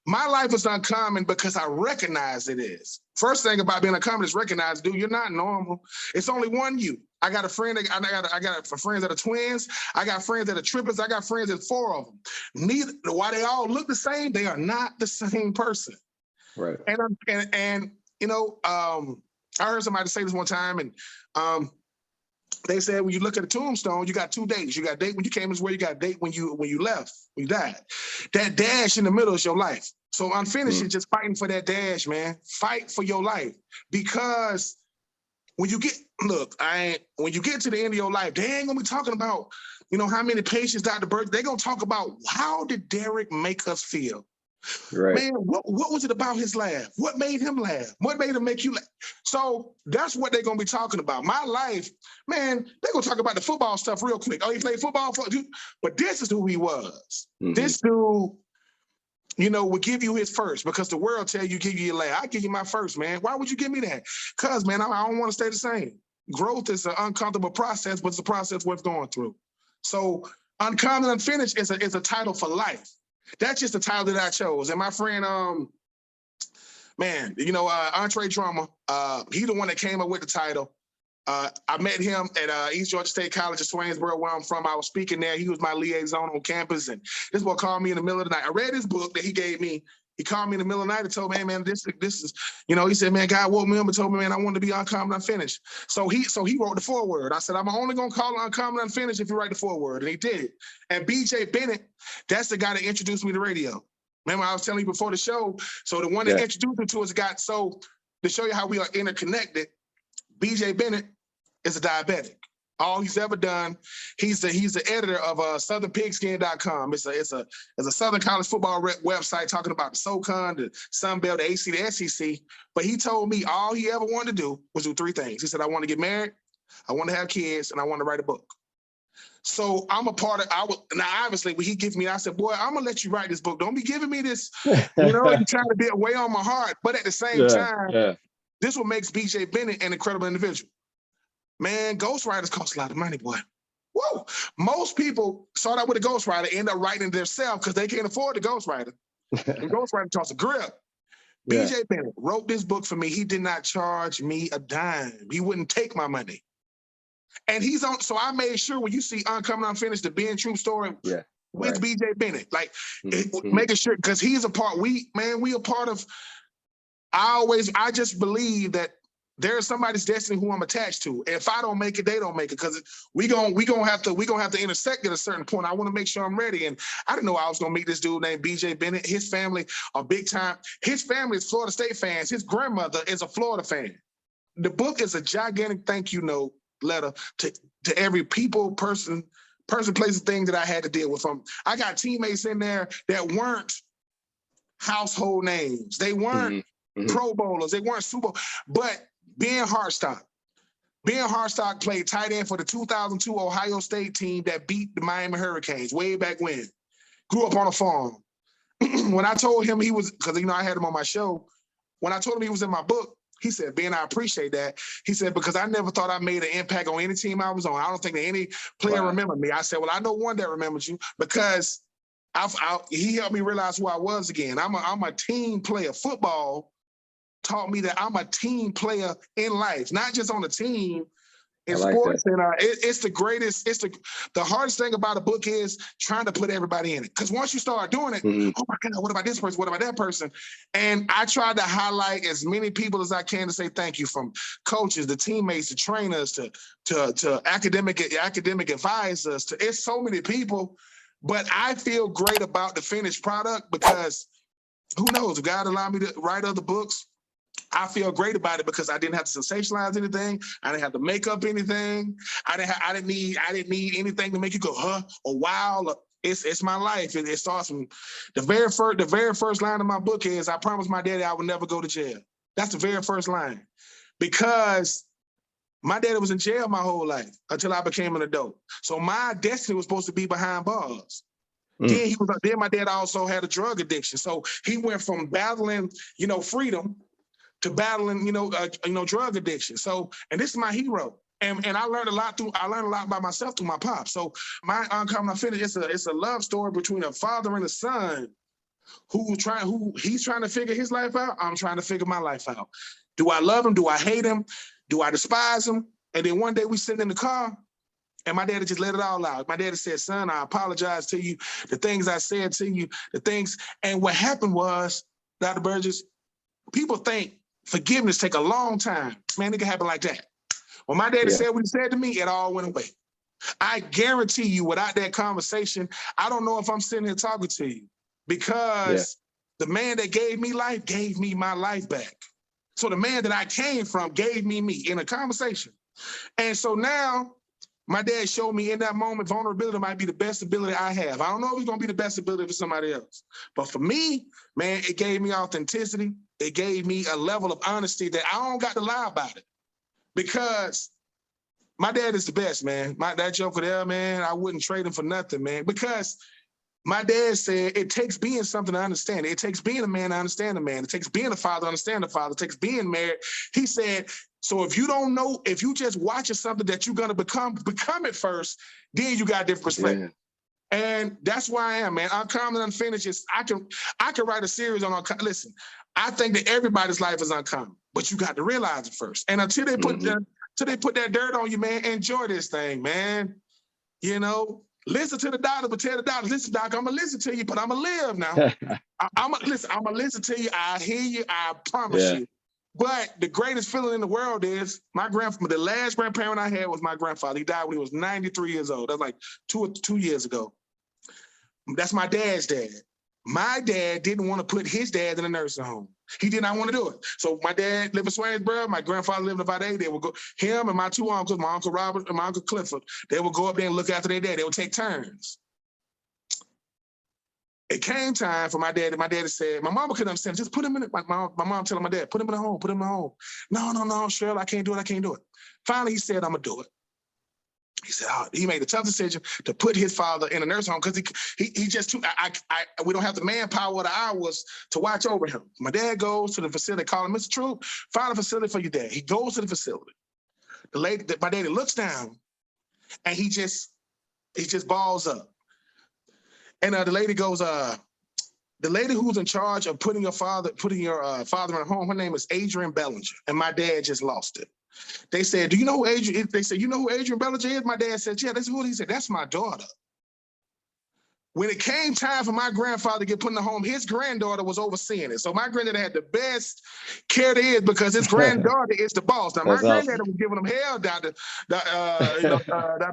My life is uncommon because I recognize it is. First thing about being uncommon is recognize, dude, you're not normal. It's only one you. I got a friend. I got friends that are twins. I got friends that are triplets. I got friends that 4 of them. While they all look the same, they are not the same person. Right. And I heard somebody say this one time, and they said when you look at a tombstone, you got 2 dates. You got a date when you came as well. You got a date when you left, when you died. That dash in the middle is your life. So unfinished is just fighting for that dash, man. Fight for your life, because when you get to the end of your life, they ain't gonna be talking about how many patients died. They're gonna talk about how did Derrick make us feel. Right. Man, what was it about his laugh? What made him laugh? What made him make you laugh? So that's what they're going to be talking about. My life, man, they're going to talk about the football stuff real quick. Oh, he played football? But this is who he was. Mm-hmm. This dude, would give you his first, because the world tell you, give you your last. I give you my first, man. Why would you give me that? Because, man, I don't want to stay the same. Growth is an uncomfortable process, but it's a process worth going through. So uncommon, unfinished is a title for life. That's just the title that I chose. And my friend, Andre Drummer, he the one that came up with the title. I met him at East Georgia State College at Swainsboro, where I'm from. I was speaking there. He was my liaison on campus. And this boy called me in the middle of the night. I read his book that he gave me. He called me in the middle of the night and told me, hey, man, this is, he said, man, God woke me up and told me, man, I wanted to be uncommon, unfinished. So he wrote the foreword. I said, I'm only going to call it uncommon, unfinished if you write the foreword. And he did it. And BJ Bennet, that's the guy that introduced me to radio. Remember, I was telling you before the show. So the one that introduced me to us so to show you how we are interconnected, BJ Bennet is a diabetic. All he's ever done, he's the editor of southernpigskin.com. It's a Southern college football website talking about the SoCon, the Sun Belt, the AC, the SEC. But he told me all he ever wanted to do was do 3 things. He said, I want to get married, I want to have kids, and I want to write a book. So I'm a part of, now obviously when he gives me, I said, boy, I'm gonna let you write this book. Don't be giving me this, you're trying to be way on my heart. But at the same time, this what makes BJ Bennet an incredible individual. Man, ghostwriters cost a lot of money, boy. Whoa. Most people start out with a ghostwriter, end up writing it themselves because they can't afford the ghostwriter. The ghostwriter costs a grip. Yeah. BJ Bennet wrote this book for me. He did not charge me a dime. He wouldn't take my money. And he's on, so I made sure when you see Uncommon Unfinished, the Ben Troupe story with BJ Bennet, making sure, because he's a part, we a part of, I just believe that there's somebody's destiny who I'm attached to. If I don't make it, they don't make it, because we gonna have to intersect at a certain point. I want to make sure I'm ready. And I didn't know I was gonna meet this dude named BJ Bennet. His family are big time. His family is Florida State fans. His grandmother is a Florida fan. The book is a gigantic thank you note letter to every person, place, and thing that I had to deal with. I got teammates in there that weren't household names. They weren't Pro Bowlers. They weren't Super Bowl, but Ben Hartstock played tight end for the 2002 Ohio State team that beat the Miami Hurricanes way back when. Grew up on a farm. When I told him he was, because I had him on my show, when I told him he was in my book, he said, Ben, I appreciate that. He said, because I never thought I made an impact on any team I was on. I don't think that any player remembered me. I said, well, I know one that remembers you, because he helped me realize who I was again. I'm a team player. Football taught me that I'm a team player in life, not just on the team, in like sports, that. and it's the greatest. It's the hardest thing about a book is trying to put everybody in it. Because once you start doing it, oh my God, what about this person? What about that person? And I try to highlight as many people as I can to say thank you, from coaches, the teammates, the trainers, to academic advisors. It's so many people, but I feel great about the finished product because who knows? If God allowed me to write other books, I feel great about it because I didn't have to sensationalize anything. I didn't have to make up anything. I didn't need anything to make you go, huh, or wow. It's my life. It starts from the very first line of my book is, I promised my daddy I would never go to jail. That's the very first line. Because my daddy was in jail my whole life until I became an adult. So my destiny was supposed to be behind bars. Then my dad also had a drug addiction. So he went from battling, freedom to battling, drug addiction. So, and this is my hero. And I learned a lot by myself through my pop. So my Uncommon Finish, it's a love story between a father and a son he's trying to figure his life out. I'm trying to figure my life out. Do I love him? Do I hate him? Do I despise him? And then one day we sitting in the car and my daddy just let it all out. My daddy said, son, I apologize to you. The things I said to you, and what happened was, Dr. Burgess, people think forgiveness take a long time. Man, it can happen like that. When my daddy said what he said to me, it all went away. I guarantee you, without that conversation, I don't know if I'm sitting here talking to you, because the man that gave me life gave me my life back. So the man that I came from gave me in a conversation. And so now my dad showed me in that moment, vulnerability might be the best ability I have. I don't know if it's going to be the best ability for somebody else. But for me, man, it gave me authenticity. It gave me a level of honesty that I don't got to lie about it. Because my dad is the best, man. That joker there, man, I wouldn't trade him for nothing, man. Because my dad said it takes being something to understand it. It takes being a man to understand a man. It takes being a father to understand a father. It takes being married. He said, so if you don't know, if you just watching something that you're going to become it first, then you got a different perspective. Yeah. And that's where I am, man. Uncommon Unfinished is, I can write a series on Uncommon. Listen, I think that everybody's life is uncommon, but you got to realize it first. And until they put that dirt on you, man, enjoy this thing, man. Listen to the doctor, but tell the doctor, listen, doc, I'm going to listen to you, but I'm going to live now. I'm going to listen to you. I hear you. I promise you. But the greatest feeling in the world is the last grandparent I had was my grandfather. He died when he was 93 years old. That's like two years ago. That's my dad's dad. My dad didn't want to put his dad in a nursing home. He did not want to do it. So my dad lived in Swainsboro. My grandfather lived in Vade. They would go, him and my two uncles, my Uncle Robert and my Uncle Clifford, they would go up there and look after their dad. They would take turns. It came time for my dad. My daddy said, my mama couldn't understand. Just put him in it. My mom telling my dad, put him in a home, put him in a home. No, Cheryl, I can't do it. Finally, he said, I'm going to do it. He said, he made a tough decision to put his father in a nursing home because he just we don't have the manpower or the hours to watch over him. My dad goes to the facility, call him, Mr. Troupe, find a facility for your dad. He goes to the facility. My daddy looks down and he just balls up. And the lady goes, the lady who's in charge of putting your father in a home, her name is Adrian Bellinger. And my dad just lost it. They said, do you know who Adrian? They said, you know who Adrian Bellinger is? My dad said, yeah, that's who he said. That's my daughter. When it came time for my grandfather to get put in the home, his granddaughter was overseeing it. So my granddad had the best care there is because his granddaughter is the boss. Now, my granddad was giving him hell, Dr.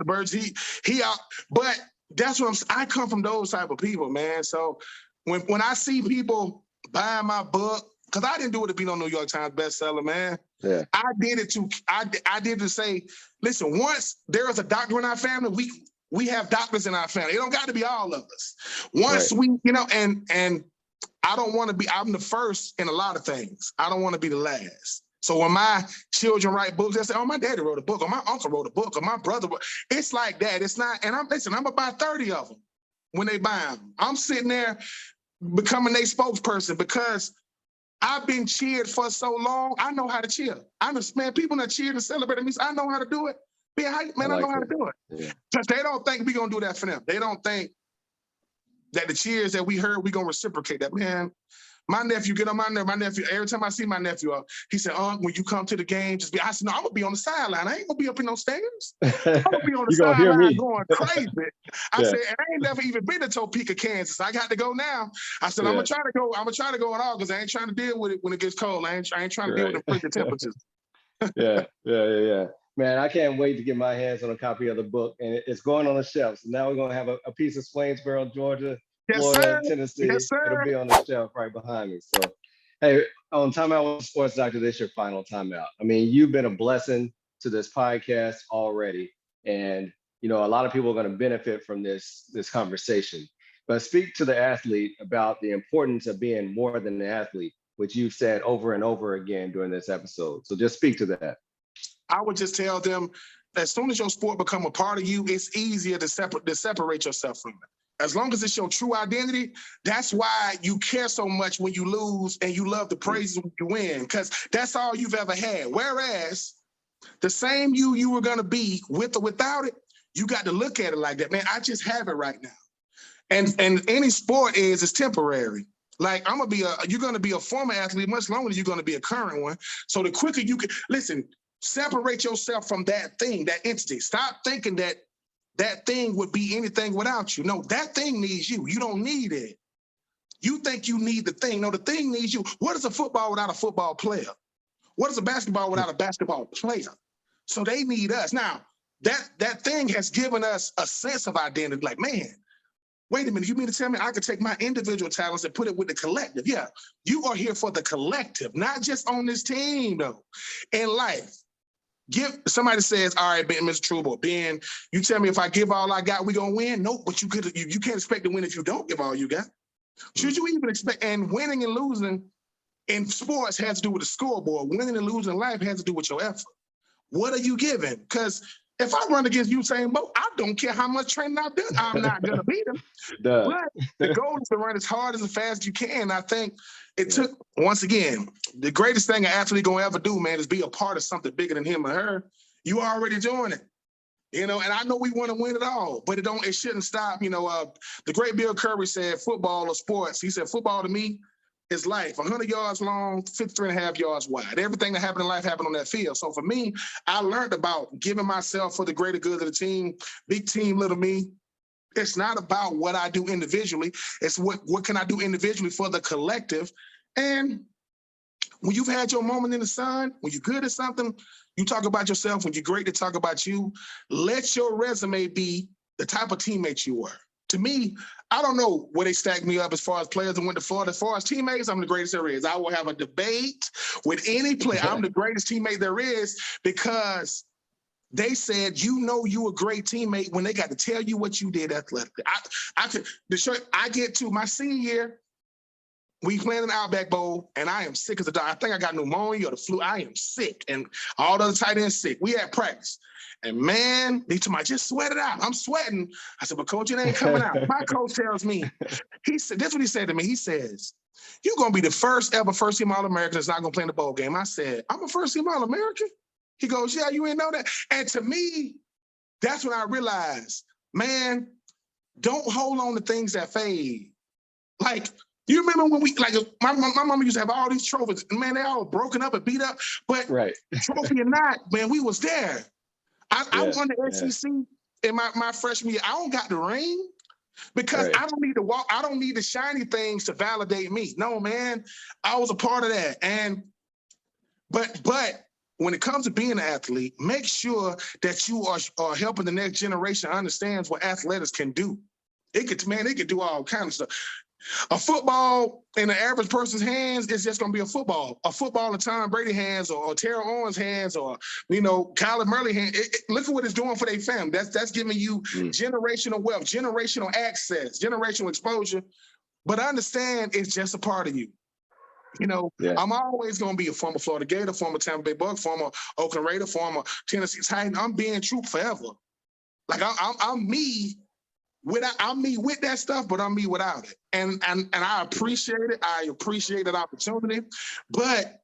Birds. He out. But that's what I come from those type of people, man. So when I see people buying my book, because I didn't do it to be no New York Times bestseller, man. Yeah. I did it to say, listen, once there is a doctor in our family, we have doctors in our family. It don't got to be all of us. Once we, and I don't want to be, I'm the first in a lot of things. I don't want to be the last. So when my children write books, they say, oh, my daddy wrote a book, or my uncle wrote a book, or my brother wrote. It's like that. It's not, and I'm going to buy 30 of them when they buy them. I'm sitting there becoming their spokesperson because I've been cheered for so long. I know how to cheer. Man, people that cheer and celebrate me, I know how to do it. I know how to do it. Because they don't think we're going to do that for them. They don't think that the cheers that we heard, we're going to reciprocate that. Man, My nephew, get on my nerve. My nephew, every time I see my nephew, he said, when you come to the game, just be. I said, no, I'm going to be on the sideline. I ain't going to be up in no stands. I'm going to be on the You're gonna hear sideline me. going crazy. I Yeah. said, and I ain't never even been to Topeka, Kansas. I got to go now. I said, I'm going to try to go. I'm going to try to go in August. I ain't trying to deal with it when it gets cold. I ain't trying to deal with the frigid temperatures. Yeah. Man, I can't wait to get my hands on a copy of the book, and it's going on the shelf. So now we're gonna have a piece of Swainsboro, Georgia, Yes, Florida, sir. Tennessee. Yes, It'll sir. be on the shelf right behind me. So, hey, on TimeOut with Sports Doctor, this is your final timeout. I mean, you've been a blessing to this podcast already, and a lot of people are going to benefit from this conversation. But speak to the athlete about the importance of being more than an athlete, which you've said over and over again during this episode. So just speak to that. I would just tell them, as soon as your sport become a part of you, it's easier to separate yourself from it. As long as it's your true identity, that's why you care so much when you lose and you love the praises when you win, because that's all you've ever had. Whereas the same you were going to be with or without it, you got to look at it like that. Man, I just have it right now. And any sport is temporary. Like you're going to be a former athlete much longer than you're going to be a current one. So the quicker you can, listen, separate yourself from that thing, that entity. Stop thinking that thing would be anything without you. No, that thing needs you. You don't need it. You think you need the thing. No, the thing needs you. What is a football without a football player? What is a basketball without a basketball player? So they need us. Now, that thing has given us a sense of identity. Like, man, wait a minute, you mean to tell me I could take my individual talents and put it with the collective? Yeah, you are here for the collective, not just on this team, though. In life, somebody says, all right, Ben, Mr. Troupe, or Ben, you tell me if I give all I got, we gonna win? Nope, but you can't expect to win if you don't give all you got. Should you even expect? And winning and losing in sports has to do with the scoreboard. Winning and losing in life has to do with your effort. What are you giving? Because if I run against Usain Bolt, I don't care how much training I've done, I'm not gonna beat him. But the goal is to run as hard and as fast as you can. I think it took, once again, the greatest thing an athlete gonna ever do, man, is be a part of something bigger than him or her. You already doing it. And I know we want to win it all, but it shouldn't stop. The great Bill Curry said, football or sports, he said, football to me is life, 100 yards long, 53 and a half yards wide. Everything that happened in life happened on that field. So for me, I learned about giving myself for the greater good of the team, big team, little me. It's not about what I do individually. It's what can I do individually for the collective. And when you've had your moment in the sun, when you're good at something, you talk about yourself. When you're great, to talk about you. Let your resume be the type of teammate you were. To me, I don't know where they stack me up as far as players that went to Florida. As far as teammates, I'm the greatest there is. I will have a debate with any player. I'm the greatest teammate there is, because they said, you a great teammate when they got to tell you what you did athletically. I get to my senior year, we playing in the Outback Bowl, and I am sick as a dog. I think I got pneumonia or the flu. I am sick, and all the other tight ends sick. We had practice. And man, they told me, just sweat it out. I'm sweating. I said, but coach, it ain't coming out. My coach tells me, he said, this is what he said to me. He says, you're going to be the first ever first-team All-American that's not going to play in the bowl game. I said, I'm a first-team All-American? He goes, yeah, you ain't know that. And to me, that's when I realized, man, don't hold on to things that fade. Like, you remember when my mama used to have all these trophies, and man, they all broken up and beat up, but trophy or not, man, we was there. I won the SEC in my freshman year. I don't got the ring because I don't need to walk. I don't need the shiny things to validate me. No, man, I was a part of that. But when it comes to being an athlete, make sure that you are helping the next generation understands what athletics can do. It could do all kinds of stuff. A football in the average person's hands is just going to be a football. A football in Tom Brady's hands or Terrell Owens' hands or, Kyler Murray's hands. Look at what it's doing for their family. That's giving you generational wealth, generational access, generational exposure. But understand it's just a part of you. I'm always going to be a former Florida Gator, former Tampa Bay Buck, former Oakland Raider, former Tennessee Titan. I'm Ben Troupe forever. Like I'm me. I'm me with that stuff, but I'm me without it. And I appreciate it. I appreciate that opportunity. But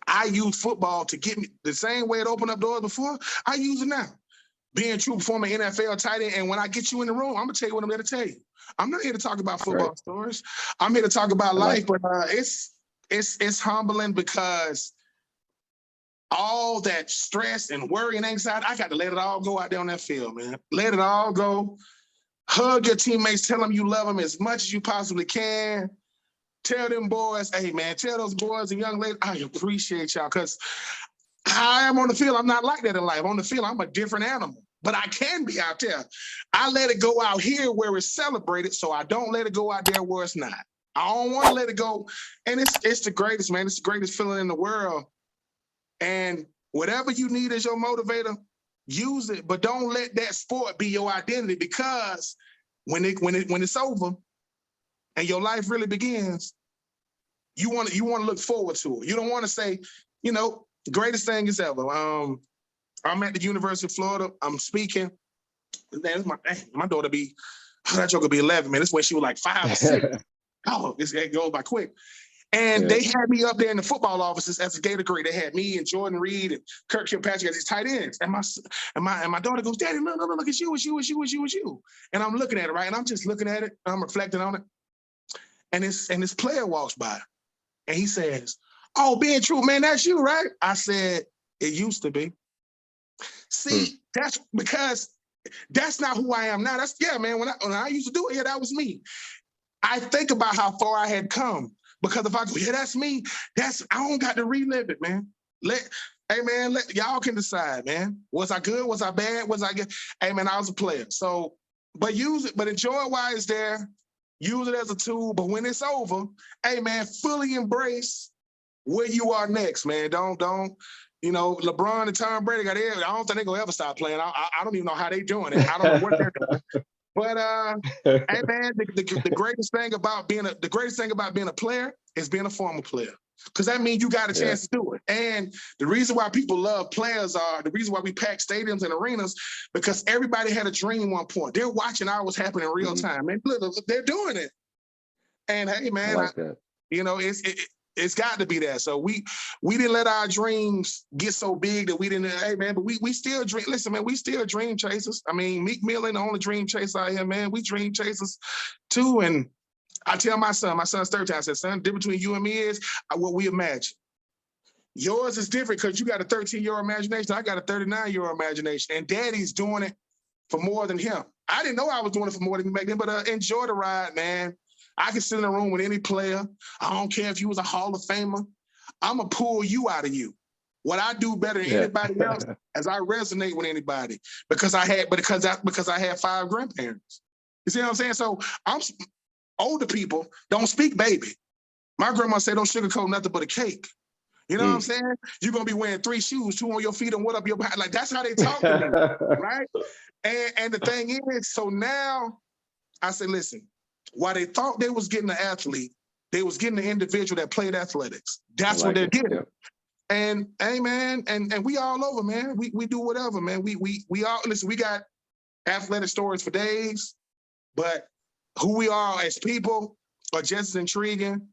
I use football to get me the same way it opened up doors before. I use it now. Ben Troupe, former NFL tight end. And when I get you in the room, I'm gonna tell you what I'm there to tell you. I'm not here to talk about football stories. I'm here to talk about life. But it's humbling because all that stress and worry and anxiety, I got to let it all go out there on that field, man. Let it all go. Hug your teammates. Tell them you love them as much as you possibly can. Tell them boys, hey, man, tell those boys and young ladies, I appreciate y'all, because I am on the field. I'm not like that in life. On the field, I'm a different animal, but I can be out there. I let it go out here where it's celebrated, so I don't let it go out there where it's not. I don't want to let it go. And it's the greatest, man. It's the greatest feeling in the world. And whatever you need as your motivator, use it, but don't let that sport be your identity, because when it's over and your life really begins, you want to look forward to it. You don't want to say, the greatest thing is ever. I'm at the University of Florida. I'm speaking. Man, my daughter that joke will be 11, man. This when she was like 5 or 6. Oh, it goes by quick. And they had me up there in the football offices as a Gator grade. They had me and Jordan Reed and Kirk Kilpatrick as these tight ends. And my daughter goes, Daddy, look, it's you. And I'm looking at it, right? And I'm just looking at it. I'm reflecting on it. And this player walks by and he says, oh, Ben Troupe, man, that's you, right? I said, it used to be. See, that's because that's not who I am now. Man, when I used to do it, that was me. I think about how far I had come. Because if I go, that's me, I don't got to relive it, man. Y'all can decide, man. Was I good? Was I bad? Was I good? Hey, man, I was a player. So, but use it, but enjoy it while it's there. Use it as a tool. But when it's over, hey, man, fully embrace where you are next, man. Don't, LeBron and Tom Brady got there. I don't think they're going to ever stop playing. I don't even know how they're doing it. I don't know what they're doing. But hey, man, the greatest thing about being a player is being a former player, because that means you got a chance to do it. And the reason why people love players the reason why we pack stadiums and arenas, because everybody had a dream at one point. They're watching ours happen in real time. Man, look, they're doing it. And hey, man, it's got to be that. So we didn't let our dreams get so big that we didn't, hey, man, but we still dream. Listen, man, we still dream chasers. I mean, Meek Mill ain't the only dream chaser out here, man. We dream chasers too. And I tell my son's 13, I said, son, the difference between you and me is what we imagine. Yours is different because you got a 13-year-old imagination. I got a 39-year-old imagination. And daddy's doing it for more than him. I didn't know I was doing it for more than him back then, but enjoy the ride, man. I can sit in a room with any player. I don't care if you was a Hall of Famer. I'm going to pull you out of you. What I do better than anybody else is I resonate with anybody because I had 5 grandparents. You see what I'm saying? So older people don't speak baby. My grandma said don't sugarcoat nothing but a cake. You know what I'm saying? You're going to be wearing 3 shoes, 2 on your feet and 1 up your back. Like, that's how they talk to me, right? And the thing is, so now I say, listen, while they thought they was getting an athlete, they was getting an individual that played athletics. That's what they're getting. Yeah. And hey, man, and we all over, man. We do whatever, man. We all, listen, we got athletic stories for days, but who we are as people are just as intriguing.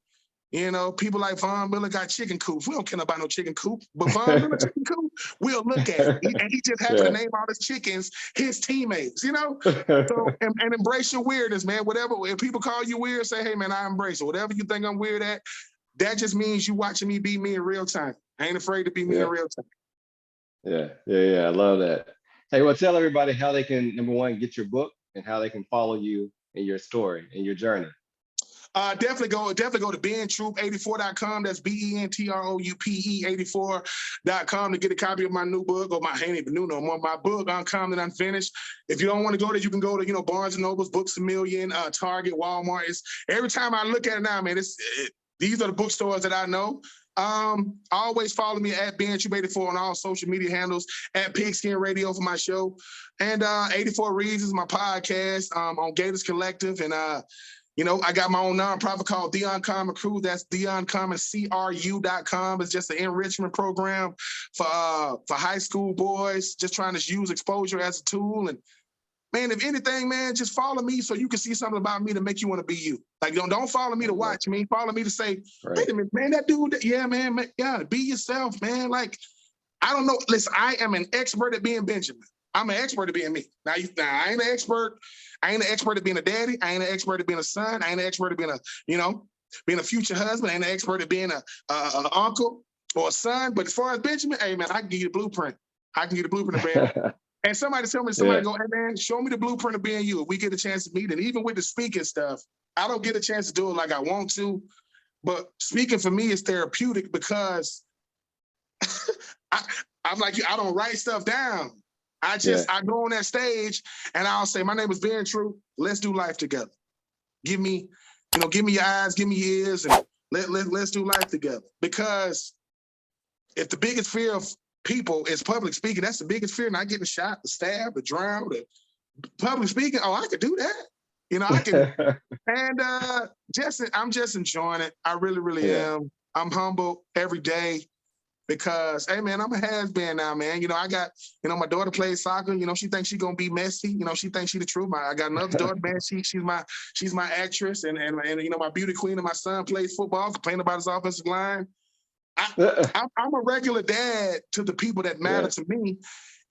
People like Von Miller got chicken coops. We don't care about no chicken coop, but Von Miller chicken coop, we'll look at it. And he just happened to name all his chickens his teammates, So, and embrace your weirdness, man. Whatever, if people call you weird, say, hey, man, I embrace it. Whatever you think I'm weird at, that just means you watching me be me in real time. I ain't afraid to be me in real time. Yeah. I love that. Hey, well, tell everybody how they can, number one, get your book and how they can follow you in your story and your journey. Definitely go to BenTroupe84.com. That's BenTroupe84.com to get a copy of my new book, or I ain't even new no more. My book, Uncommon and Unfinished. If you don't want to go there, you can go to Barnes & Noble's, Books A Million, Target, Walmart. Every time I look at it now, man, these are the bookstores that I know. Always follow me at BenTroupe84 on all social media handles, at Pigskin Radio for my show, and 84 Reasons, my podcast on Gators Collective, and I got my own nonprofit called The Uncommon Crew. That's theuncommon.com. It's just an enrichment program for high school boys, just trying to use exposure as a tool. And man, if anything, man, just follow me so you can see something about me to make you want to be you. Like, don't follow me to watch me. Follow me to say, wait a minute, man, that dude, be yourself, man. Like, I don't know. Listen, I am an expert at being Benjamin. I'm an expert at being me. Now I ain't an expert. I ain't an expert at being a daddy. I ain't an expert at being a son. I ain't an expert at being being a future husband. I ain't an expert at being a uncle or a son. But as far as Benjamin, hey man, I can give you the blueprint. I can get the blueprint of being. And somebody go, hey man, show me the blueprint of being you. If we get a chance to meet, and even with the speaking stuff, I don't get a chance to do it like I want to. But speaking for me is therapeutic because I'm like you. I don't write stuff down. I go on that stage and I'll say, my name is Ben Troupe. Let's do life together. Give me your eyes, give me your ears, and let's do life together. Because if the biggest fear of people is public speaking, that's the biggest fear. Not getting shot, the stabbed, the drowned, the public speaking. Oh, I could do that. I can. And I'm just enjoying it. I really, really am. I'm humble every day. Because, hey, man, I'm a has-been now, man. I got, my daughter plays soccer. She thinks she's going to be Messi. She thinks she's the truth. I got another daughter, man. She's my actress. And my beauty queen, and my son plays football, complaining about his offensive line. I'm a regular dad to the people that matter to me.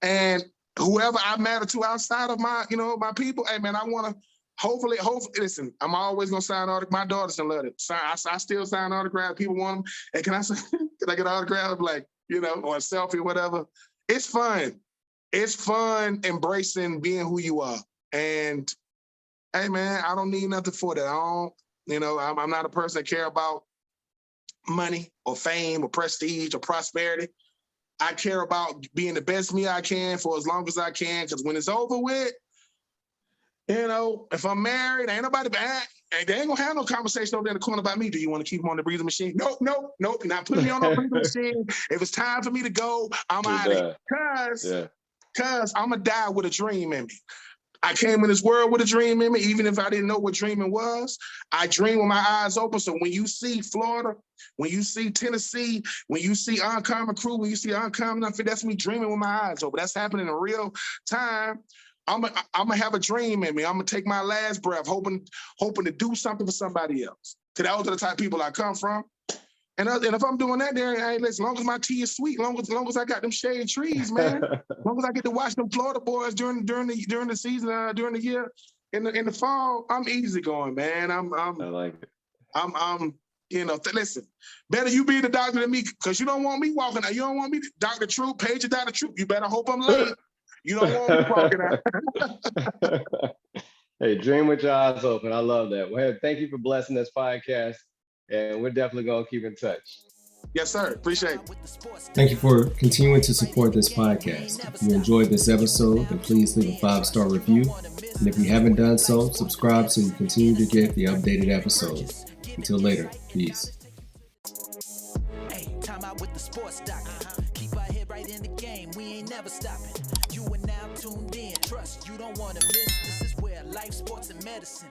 And whoever I matter to outside of my, my people, hey, man, I want to hopefully, listen, I'm always going to sign autographs. My daughters don't love it. I still sign autographs. People want them. Hey, can I get an autograph? Like, or a selfie or whatever. It's fun. It's fun embracing being who you are. And, hey, man, I don't need nothing for that. I'm not a person that care about money or fame or prestige or prosperity. I care about being the best me I can for as long as I can. Because when it's over with, if I'm married, ain't nobody back. They ain't gonna have no conversation over there in the corner about me. Do you want to keep him on the breathing machine? Nope. You're not putting me on no breathing machine. If it's time for me to go, I'm out of here. Cause I'm gonna die with a dream in me. I came in this world with a dream in me, even if I didn't know what dreaming was. I dream with my eyes open. So when you see Florida, when you see Tennessee, when you see Uncommon Crew, when you see Uncommon Enough, that's me dreaming with my eyes open. That's happening in real time. I'm gonna have a dream in me. I'm gonna take my last breath, hoping to do something for somebody else. Because those are the type of people I come from. And if I'm doing that, there, hey, as long as my tea is sweet, long as I got them shade trees, man. As long as I get to watch them Florida boys during the season, during the year, in the fall, I'm easy going, man. I like it. Listen, better you be the doctor than me, because you don't want me walking out. You don't want me, Dr. Troupe, page of Dr. Troupe. You better hope I'm late. You don't want me walking out. Hey, dream with your eyes open. I love that. Well, hey, thank you for blessing this podcast, and we're definitely going to keep in touch. Yes, sir. Appreciate it. Thank you for continuing to support this podcast. If you enjoyed this episode, then please leave a 5-star review. And if you haven't done so, subscribe so you continue to get the updated episodes. Until later, peace. Hey, TimeOut with the SportsDr. Keep our head right in the game. We ain't never stopping. You are now tuned in. Trust you don't want to miss. This is where life, sports, and medicine.